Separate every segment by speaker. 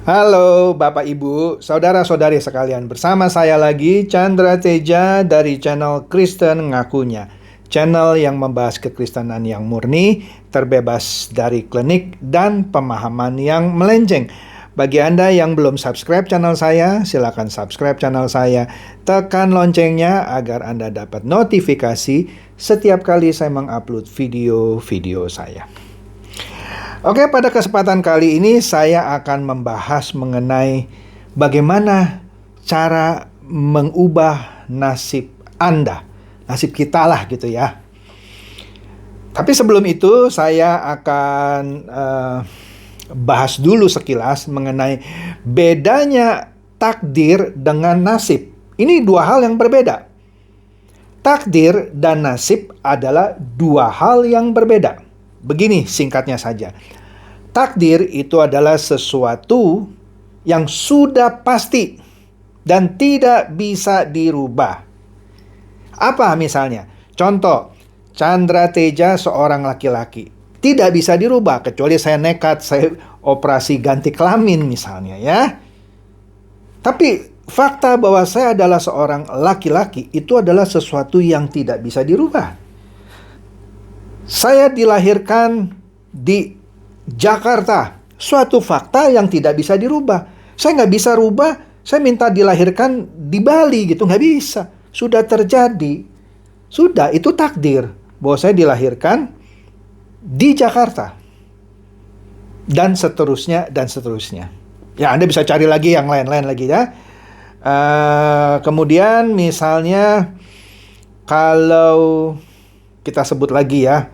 Speaker 1: Halo Bapak Ibu, saudara-saudari sekalian. Bersama saya lagi Chandra Teja dari channel Kristen Ngakunya. Channel yang membahas kekristenan yang murni, terbebas dari klinik dan pemahaman yang melenceng. Bagi Anda yang belum subscribe channel saya, silakan subscribe channel saya. Tekan loncengnya agar Anda dapat notifikasi setiap kali saya mengupload video-video saya. Oke, pada kesempatan kali ini saya akan membahas mengenai bagaimana cara mengubah nasib Anda, nasib kita lah gitu ya. Tapi sebelum itu saya akan bahas dulu sekilas mengenai bedanya takdir dengan nasib. Ini dua hal yang berbeda. Takdir dan nasib adalah dua hal yang berbeda. Begini singkatnya saja. Takdir itu adalah sesuatu yang sudah pasti dan tidak bisa dirubah. Apa misalnya? Contoh, Chandra Teja seorang laki-laki. Tidak bisa dirubah kecuali saya nekat, saya operasi ganti kelamin misalnya ya. Tapi fakta bahwa saya adalah seorang laki-laki itu adalah sesuatu yang tidak bisa dirubah. Saya dilahirkan di Jakarta, suatu fakta yang tidak bisa dirubah. Saya nggak bisa rubah, saya minta dilahirkan di Bali gitu, nggak bisa. Sudah terjadi, sudah itu takdir bahwa saya dilahirkan di Jakarta. Dan seterusnya, dan seterusnya. Ya, Anda bisa cari lagi yang lain-lain lagi ya. Kemudian misalnya, kalau kita sebut lagi ya,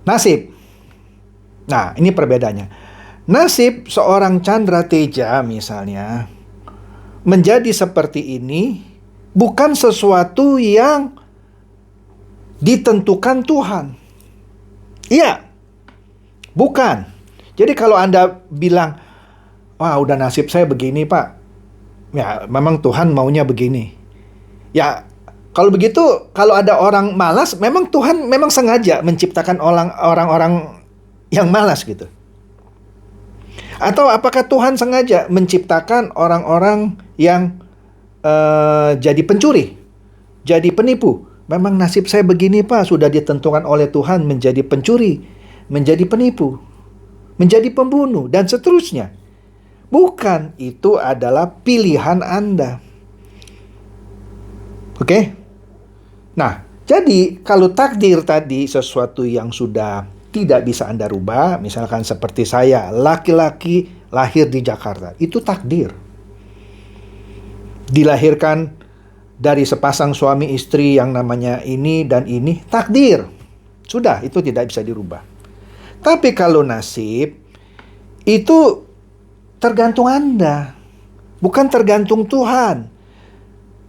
Speaker 1: nasib. Nah, ini perbedaannya. Nasib seorang Chandra Teja misalnya menjadi seperti ini bukan sesuatu yang ditentukan Tuhan. Iya, bukan. Jadi kalau Anda bilang, wah udah nasib saya begini Pak, ya memang Tuhan maunya begini. Ya, kalau begitu, kalau ada orang malas, memang Tuhan memang sengaja menciptakan orang-orang yang malas gitu. Atau apakah Tuhan sengaja menciptakan orang-orang yang jadi pencuri, jadi penipu? Memang nasib saya begini Pak, sudah ditentukan oleh Tuhan menjadi pencuri, menjadi penipu, menjadi pembunuh, dan seterusnya. Bukan, itu adalah pilihan Anda. Oke? Nah, jadi kalau takdir tadi sesuatu yang sudah tidak bisa Anda rubah, misalkan seperti saya, laki-laki lahir di Jakarta, itu takdir. Dilahirkan dari sepasang suami istri yang namanya ini dan ini, takdir. Sudah, itu tidak bisa dirubah. Tapi kalau nasib, itu tergantung Anda, bukan tergantung Tuhan.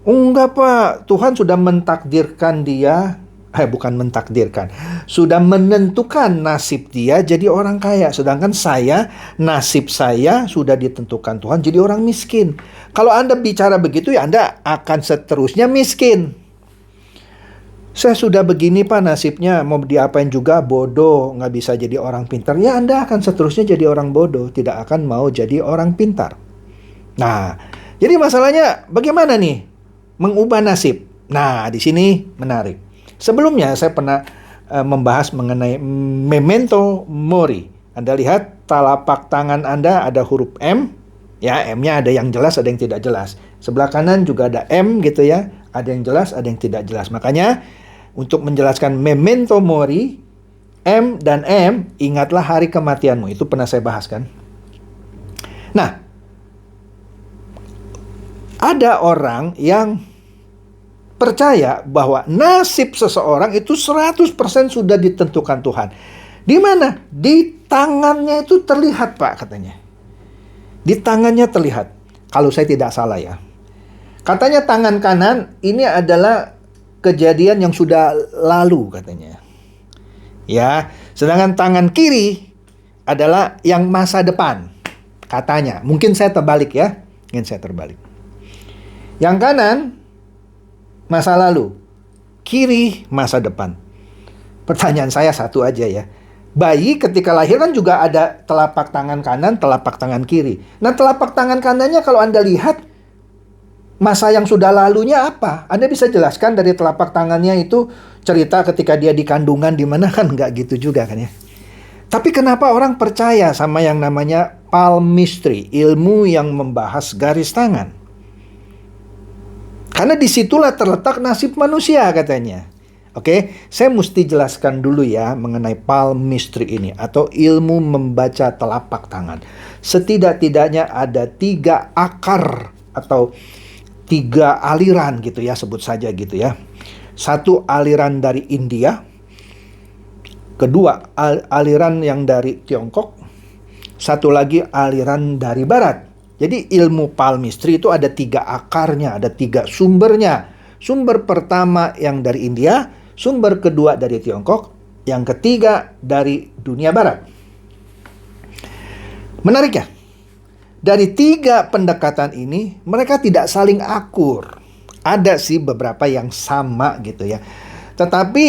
Speaker 1: Enggak Pak, Tuhan sudah mentakdirkan dia, bukan mentakdirkan, sudah menentukan nasib dia jadi orang kaya. Sedangkan saya, nasib saya sudah ditentukan Tuhan jadi orang miskin. Kalau Anda bicara begitu ya Anda akan seterusnya miskin. Saya sudah begini Pak nasibnya, mau diapain juga bodoh, nggak bisa jadi orang pintar. Ya Anda akan seterusnya jadi orang bodoh, tidak akan mau jadi orang pintar. Nah, jadi masalahnya bagaimana nih mengubah nasib? Nah, di sini menarik. Sebelumnya saya pernah membahas mengenai memento mori. Anda lihat telapak tangan Anda ada huruf M, ya M-nya ada yang jelas, ada yang tidak jelas. Sebelah kanan juga ada M gitu ya, ada yang jelas, ada yang tidak jelas. Makanya untuk menjelaskan memento mori, M dan M, ingatlah hari kematianmu. Itu pernah saya bahas kan. Nah, ada orang yang percaya bahwa nasib seseorang itu 100% sudah ditentukan Tuhan. Di mana? Di tangannya itu terlihat Pak katanya. Di tangannya terlihat. Kalau saya tidak salah ya. Katanya tangan kanan ini adalah kejadian yang sudah lalu katanya. Ya, sedangkan tangan kiri adalah yang masa depan. Katanya. Mungkin saya terbalik ya. Mungkin saya terbalik. Yang kanan masa lalu, kiri masa depan. Pertanyaan saya satu aja ya. Bayi ketika lahir kan juga ada telapak tangan kanan, telapak tangan kiri. Nah, telapak tangan kanannya kalau Anda lihat masa yang sudah lalunya apa? Anda bisa jelaskan dari telapak tangannya itu cerita ketika dia di kandungan di mana kan nggak gitu juga kan ya. Tapi kenapa orang percaya sama yang namanya palmistry, ilmu yang membahas garis tangan? Karena disitulah terletak nasib manusia katanya. Oke, saya mesti jelaskan dulu ya mengenai palmistry ini atau ilmu membaca telapak tangan. Setidak-tidaknya ada 3 akar atau 3 aliran gitu ya, sebut saja gitu ya. Satu aliran dari India, kedua aliran yang dari Tiongkok, satu lagi aliran dari Barat. Jadi ilmu palmistry itu ada 3 akarnya, ada 3 sumbernya. Sumber pertama yang dari India, sumber kedua dari Tiongkok, yang ketiga dari dunia Barat. Menarik ya? Dari 3 pendekatan ini, mereka tidak saling akur. Ada sih beberapa yang sama gitu ya. Tetapi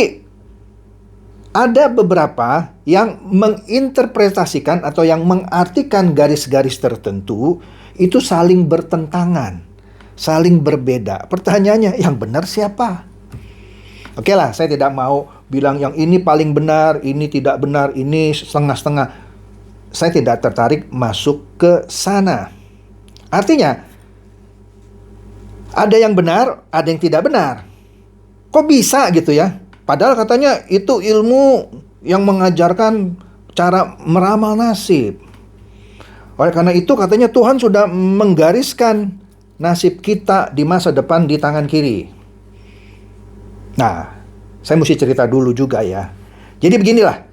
Speaker 1: ada beberapa yang menginterpretasikan atau yang mengartikan garis-garis tertentu itu saling bertentangan, saling berbeda. Pertanyaannya, yang benar siapa? Oke lah, saya tidak mau bilang yang ini paling benar, ini tidak benar, ini setengah-setengah. Saya tidak tertarik masuk ke sana. Artinya, ada yang benar, ada yang tidak benar. Kok bisa gitu ya? Padahal katanya itu ilmu yang mengajarkan cara meramal nasib. Oleh karena itu katanya Tuhan sudah menggariskan nasib kita di masa depan di tangan kiri. Nah, saya mesti cerita dulu juga ya. Jadi beginilah,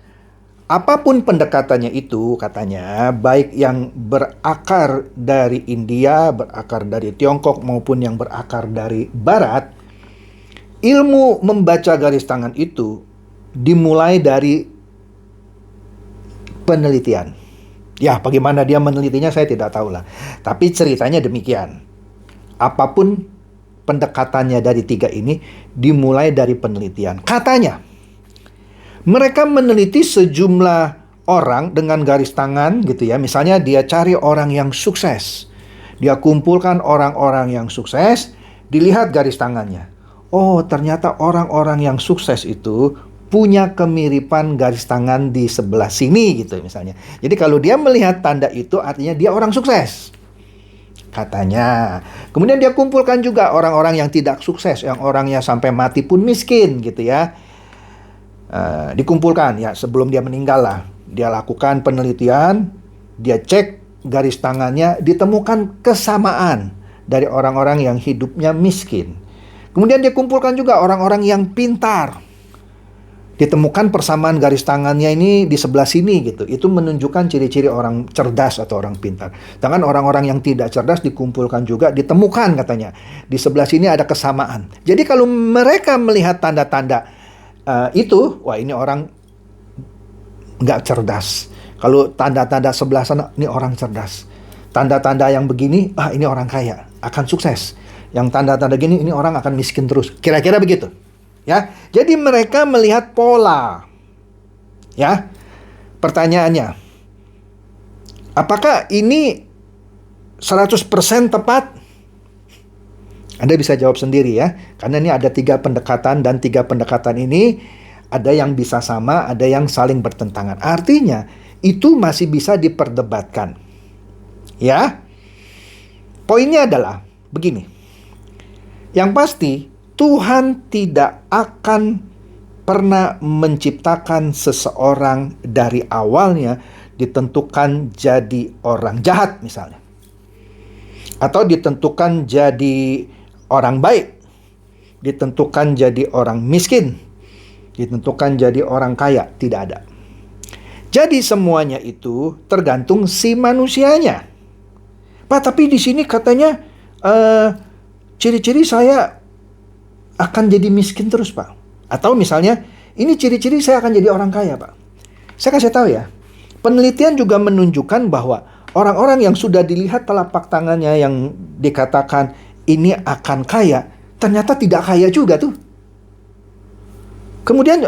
Speaker 1: apapun pendekatannya itu katanya, baik yang berakar dari India, berakar dari Tiongkok maupun yang berakar dari Barat, ilmu membaca garis tangan itu dimulai dari penelitian. Ya, bagaimana dia menelitinya saya tidak tahu lah. Tapi ceritanya demikian. Apapun pendekatannya dari 3 ini dimulai dari penelitian. Katanya, mereka meneliti sejumlah orang dengan garis tangan gitu ya. Misalnya dia cari orang yang sukses. Dia kumpulkan orang-orang yang sukses, dilihat garis tangannya. Oh, ternyata orang-orang yang sukses itu punya kemiripan garis tangan di sebelah sini gitu misalnya. Jadi kalau dia melihat tanda itu artinya dia orang sukses. Katanya. Kemudian dia kumpulkan juga orang-orang yang tidak sukses, yang orangnya sampai mati pun miskin gitu ya. Dikumpulkan ya sebelum dia meninggal lah. Dia lakukan penelitian, dia cek garis tangannya, ditemukan kesamaan dari orang-orang yang hidupnya miskin. Kemudian dia kumpulkan juga orang-orang yang pintar. Ditemukan persamaan garis tangannya ini di sebelah sini gitu. Itu menunjukkan ciri-ciri orang cerdas atau orang pintar. Sedangkan orang-orang yang tidak cerdas dikumpulkan juga, ditemukan katanya. Di sebelah sini ada kesamaan. Jadi kalau mereka melihat tanda-tanda itu, wah ini orang nggak cerdas. Kalau tanda-tanda sebelah sana, ini orang cerdas. Tanda-tanda yang begini, ini orang kaya, akan sukses. Yang tanda-tanda gini, ini orang akan miskin terus. Kira-kira begitu. Ya, jadi mereka melihat pola. Ya. Pertanyaannya, apakah ini 100% tepat? Anda bisa jawab sendiri ya. Karena ini ada 3 pendekatan dan 3 pendekatan ini ada yang bisa sama, ada yang saling bertentangan. Artinya, itu masih bisa diperdebatkan. Ya. Poinnya adalah begini. Yang pasti Tuhan tidak akan pernah menciptakan seseorang dari awalnya ditentukan jadi orang jahat misalnya. Atau ditentukan jadi orang baik. Ditentukan jadi orang miskin. Ditentukan jadi orang kaya. Tidak ada. Jadi semuanya itu tergantung si manusianya. Pak, tapi di sini katanya ciri-ciri saya akan jadi miskin terus, Pak. Atau misalnya, ini ciri-ciri saya akan jadi orang kaya, Pak. Saya kasih tahu ya, penelitian juga menunjukkan bahwa orang-orang yang sudah dilihat telapak tangannya yang dikatakan ini akan kaya, ternyata tidak kaya juga tuh. Kemudian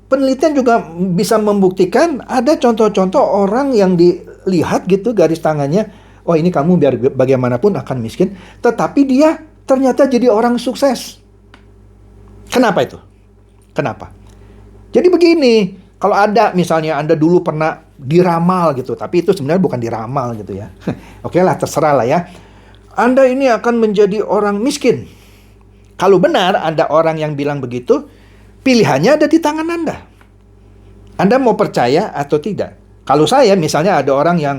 Speaker 1: penelitian juga bisa membuktikan ada contoh-contoh orang yang dilihat gitu garis tangannya, oh ini kamu biar bagaimanapun akan miskin, tetapi dia ternyata jadi orang sukses. Kenapa itu? Kenapa? Jadi begini, kalau ada misalnya Anda dulu pernah diramal gitu, tapi itu sebenarnya bukan diramal gitu ya. Oke lah, terserah lah ya. Anda ini akan menjadi orang miskin. Kalau benar ada orang yang bilang begitu, pilihannya ada di tangan Anda. Anda mau percaya atau tidak? Kalau saya misalnya ada orang yang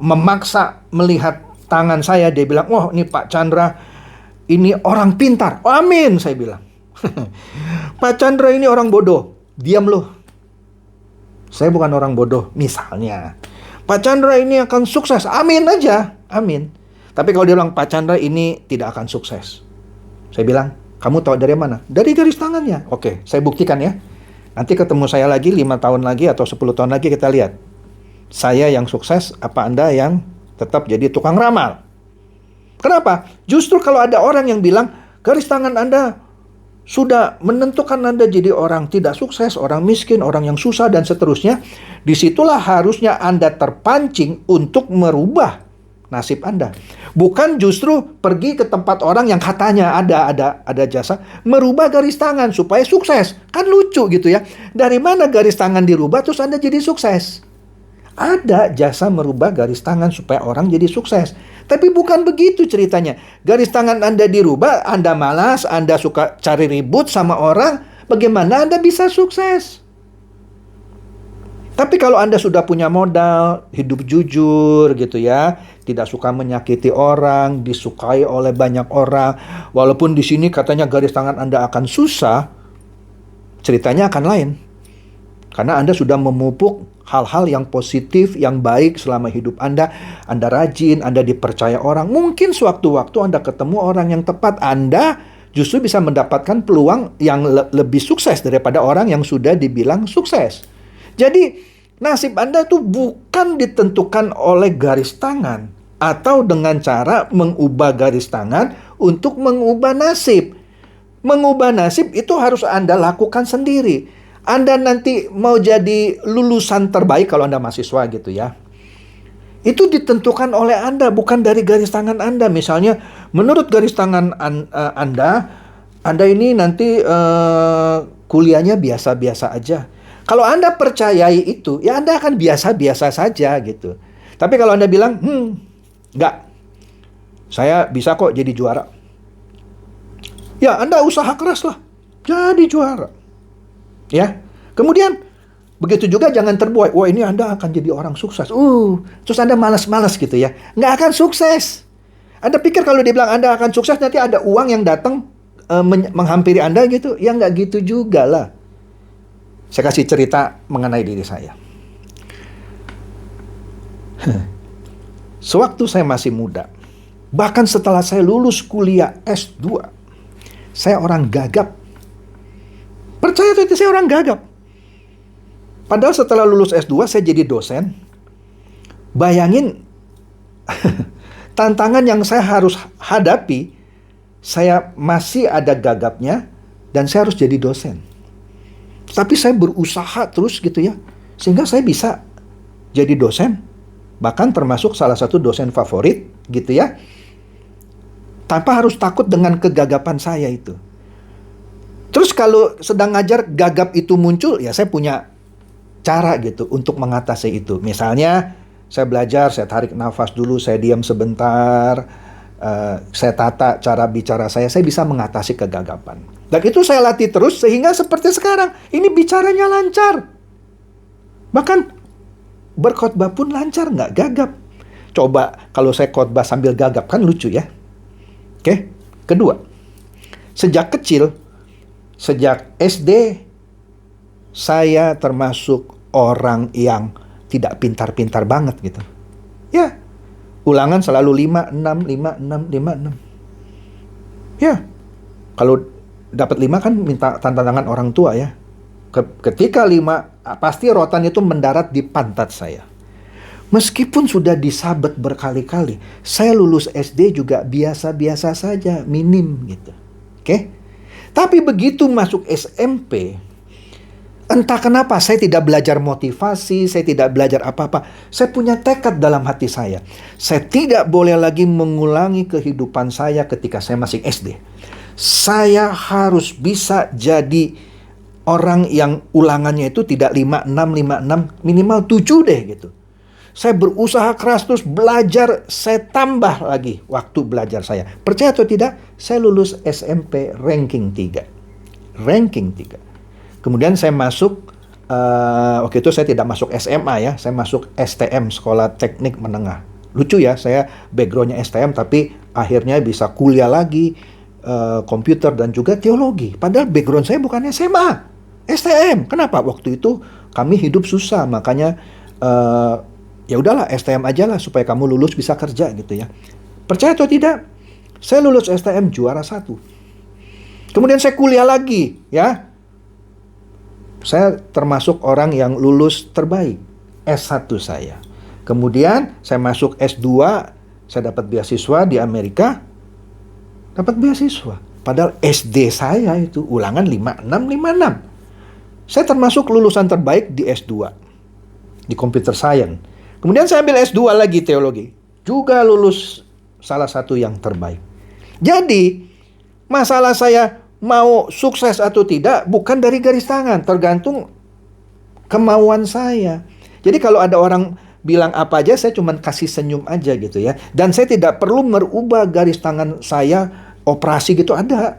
Speaker 1: memaksa melihat tangan saya, dia bilang, wah ini Pak Chandra, ini orang pintar. Oh, amin, saya bilang. Pak Chandra ini orang bodoh. Diam loh. Saya bukan orang bodoh, misalnya. Pak Chandra ini akan sukses. Amin aja, amin. Tapi kalau dia bilang, Pak Chandra ini tidak akan sukses. Saya bilang, kamu tahu dari mana? Dari garis tangannya. Oke, saya buktikan ya. Nanti ketemu saya lagi 5 tahun lagi atau 10 tahun lagi kita lihat. Saya yang sukses, apa Anda yang tetap jadi tukang ramal? Kenapa? Justru kalau ada orang yang bilang, garis tangan Anda sudah menentukan Anda jadi orang tidak sukses, orang miskin, orang yang susah, dan seterusnya. Disitulah harusnya Anda terpancing untuk merubah nasib Anda. Bukan justru pergi ke tempat orang yang katanya ada jasa, merubah garis tangan supaya sukses. Kan lucu gitu ya. Dari mana garis tangan dirubah terus Anda jadi sukses? Ada jasa merubah garis tangan supaya orang jadi sukses. Tapi bukan begitu ceritanya. Garis tangan Anda dirubah, Anda malas, Anda suka cari ribut sama orang, bagaimana Anda bisa sukses? Tapi kalau Anda sudah punya modal, hidup jujur gitu ya, tidak suka menyakiti orang, disukai oleh banyak orang, walaupun di sini katanya garis tangan Anda akan susah, ceritanya akan lain. Karena Anda sudah memupuk hal-hal yang positif, yang baik selama hidup Anda. Anda rajin, Anda dipercaya orang. Mungkin sewaktu-waktu Anda ketemu orang yang tepat, Anda justru bisa mendapatkan peluang yang lebih sukses daripada orang yang sudah dibilang sukses. Jadi, nasib Anda itu bukan ditentukan oleh garis tangan atau dengan cara mengubah garis tangan untuk mengubah nasib. Mengubah nasib itu harus Anda lakukan sendiri. Anda nanti mau jadi lulusan terbaik kalau Anda mahasiswa gitu ya. Itu ditentukan oleh Anda, bukan dari garis tangan Anda. Misalnya, menurut garis tangan Anda ini nanti kuliahnya biasa-biasa aja. Kalau Anda percayai itu, ya Anda akan biasa-biasa saja gitu. Tapi kalau Anda bilang, enggak, saya bisa kok jadi juara. Ya, Anda usaha keras lah, jadi juara. Ya, kemudian begitu juga jangan terbuai. Wah, ini Anda akan jadi orang sukses. Terus Anda malas-malas gitu ya. Nggak akan sukses. Anda pikir kalau dia bilang Anda akan sukses, nanti ada uang yang datang menghampiri Anda gitu? Ya nggak gitu juga lah. Saya kasih cerita mengenai diri saya. Sewaktu saya masih muda, bahkan setelah saya lulus kuliah S2, saya orang gagap. Percaya atau tidak, saya orang gagap. Padahal setelah lulus S2, saya jadi dosen. Bayangin, tantangan yang saya harus hadapi, saya masih ada gagapnya, dan saya harus jadi dosen. Tapi saya berusaha terus gitu ya, sehingga saya bisa jadi dosen. Bahkan termasuk salah satu dosen favorit gitu ya. Tanpa harus takut dengan kegagapan saya itu. Terus kalau sedang ngajar gagap itu muncul, ya saya punya cara gitu untuk mengatasi itu. Misalnya saya belajar, saya tarik nafas dulu, saya diam sebentar, saya tata cara bicara saya bisa mengatasi kegagapan. Dan itu saya latih terus sehingga seperti sekarang, ini bicaranya lancar. Bahkan berkhotbah pun lancar, nggak gagap. Coba kalau saya khotbah sambil gagap, kan lucu ya. Oke, kedua, sejak kecil, sejak SD, saya termasuk orang yang tidak pintar-pintar banget gitu. Ya, ulangan selalu 5, 6, 5, 6, 5, 6. Ya, kalau dapat 5 kan minta tanda tangan orang tua ya. Ketika 5, pasti rotan itu mendarat di pantat saya. Meskipun sudah disabet berkali-kali, saya lulus SD juga biasa-biasa saja, minim gitu. Oke? Tapi begitu masuk SMP, Entah kenapa saya tidak belajar motivasi, saya tidak belajar apa-apa. Saya punya tekad dalam hati saya. Saya tidak boleh lagi mengulangi kehidupan saya ketika saya masih SD. Saya harus bisa jadi orang yang ulangannya itu tidak 56, minimal 7 deh gitu. Saya berusaha keras terus belajar, saya tambah lagi waktu belajar saya. Percaya atau tidak, saya lulus SMP ranking 3. Ranking 3. Kemudian saya masuk, waktu itu saya tidak masuk SMA ya, saya masuk STM, Sekolah Teknik Menengah. Lucu ya, saya backgroundnya STM tapi akhirnya bisa kuliah lagi, komputer dan juga teologi. Padahal background saya bukan SMA, STM. Kenapa? Waktu itu kami hidup susah, makanya ya udahlah STM aja lah supaya kamu lulus bisa kerja gitu ya. Percaya atau tidak, saya lulus STM juara 1. Kemudian saya kuliah lagi ya. Saya termasuk orang yang lulus terbaik, S1 saya. Kemudian saya masuk S2, saya dapat beasiswa di Amerika, dapat beasiswa. Padahal SD saya itu ulangan 56. Saya termasuk lulusan terbaik di S2, di Computer Science. Kemudian saya ambil S2 lagi teologi, juga lulus salah satu yang terbaik. Jadi, masalah saya mau sukses atau tidak bukan dari garis tangan, tergantung kemauan saya. Jadi kalau ada orang bilang apa aja, saya cuma kasih senyum aja gitu ya. Dan saya tidak perlu merubah garis tangan saya, operasi gitu ada.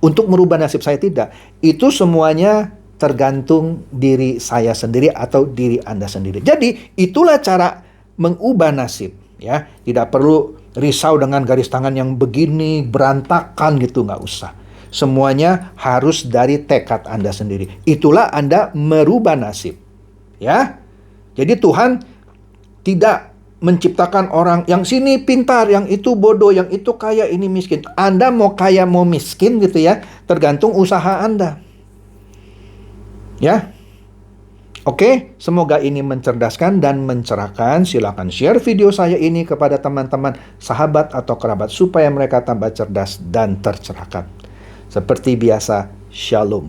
Speaker 1: Untuk merubah nasib saya tidak. Itu semuanya tergantung diri saya sendiri atau diri Anda sendiri. Jadi itulah cara mengubah nasib ya. Tidak perlu risau dengan garis tangan yang begini, berantakan gitu, nggak usah. Semuanya harus dari tekad Anda sendiri. Itulah Anda merubah nasib. Ya. Jadi Tuhan tidak menciptakan orang yang sini pintar, yang itu bodoh, yang itu kaya, ini miskin. Anda mau kaya mau miskin gitu ya, tergantung usaha Anda. Ya. Oke, semoga ini mencerdaskan dan mencerahkan. Silakan share video saya ini kepada teman-teman, sahabat atau kerabat supaya mereka tambah cerdas dan tercerahkan. Seperti biasa, Shalom.